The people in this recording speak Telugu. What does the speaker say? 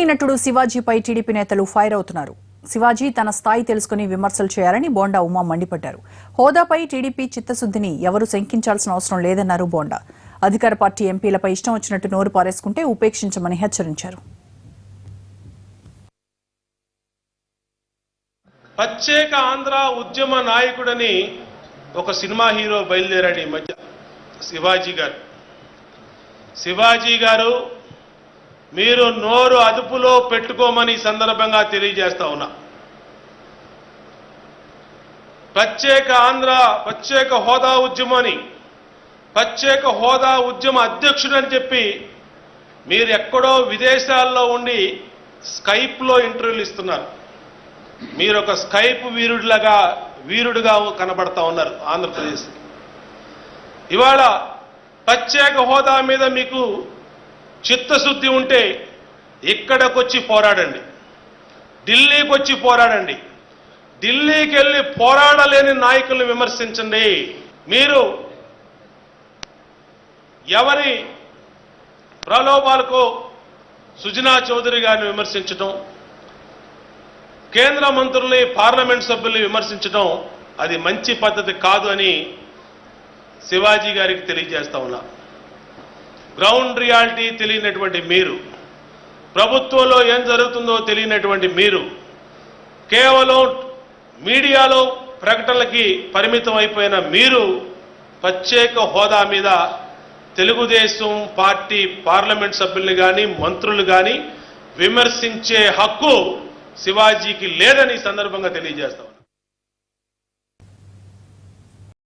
నటుడు శివాజీపై టీడీపీ నేతలు ఫైర్ అవుతున్నారు. శివాజీ తన స్థాయి తెలుసుకుని విమర్శలు చేయాలని బోండా ఉమా మండిపడ్డారు. హోదాపై టీడీపీ చిత్తశుద్ధిని ఎవరూ శంకించాల్సిన అవసరం లేదన్నారు బోండా. అధికార పార్టీ ఎంపీలపై ఇష్టం వచ్చినట్టు నోరు పారేసుకుంటే ఉపేక్షించమని హెచ్చరించారు. ప్రత్యేక ఆంధ్ర ఉద్యమ నాయకుడని ఒక సినిమా హీరో బయలుదేరాడు ఈ మధ్య, శివాజీ గారు మీరు నోరు అదుపులో పెట్టుకోమని సందర్భంగా తెలియజేస్తా ఉన్నా. ప్రత్యేక ఆంధ్ర ప్రత్యేక హోదా ఉద్యమని, ప్రత్యేక హోదా ఉద్యమ అధ్యక్షుడని చెప్పి మీరు ఎక్కడో విదేశాల్లో ఉండి స్కైప్లో ఇంటర్వ్యూలు ఇస్తున్నారు. మీరు ఒక స్కైప్ వీరుడుగా కనబడతా ఉన్నారు ఆంధ్రప్రదేశ్. ఇవాళ ప్రత్యేక హోదా మీద మీకు చిత్తశుద్ధి ఉంటే ఇక్కడికి వచ్చి పోరాడండి, ఢిల్లీకి వచ్చి పోరాడండి. ఢిల్లీకి వెళ్ళి పోరాడలేని నాయకులను విమర్శించండి. మీరు ఎవరి ప్రలోభాలకు సుజనా చౌదరి గారిని విమర్శించడం, కేంద్ర మంత్రుల్ని పార్లమెంట్ సభ్యుల్ని విమర్శించడం అది మంచి పద్ధతి కాదు అని శివాజీ గారికి తెలియజేస్తా ఉన్నా. గ్రౌండ్ రియాలిటీ తెలియనటువంటి మీరు, ప్రభుత్వంలో ఏం జరుగుతుందో తెలియనటువంటి మీరు కేవలం మీడియాలో ప్రకటనలకి పరిమితం అయిపోయిన మీరు ప్రత్యేక హోదా మీద తెలుగుదేశం పార్టీ పార్లమెంట్ సభ్యుల్ని కానీ మంత్రులు కానీ విమర్శించే హక్కు శివాజీకి లేదని సందర్భంగా తెలియజేస్తాం.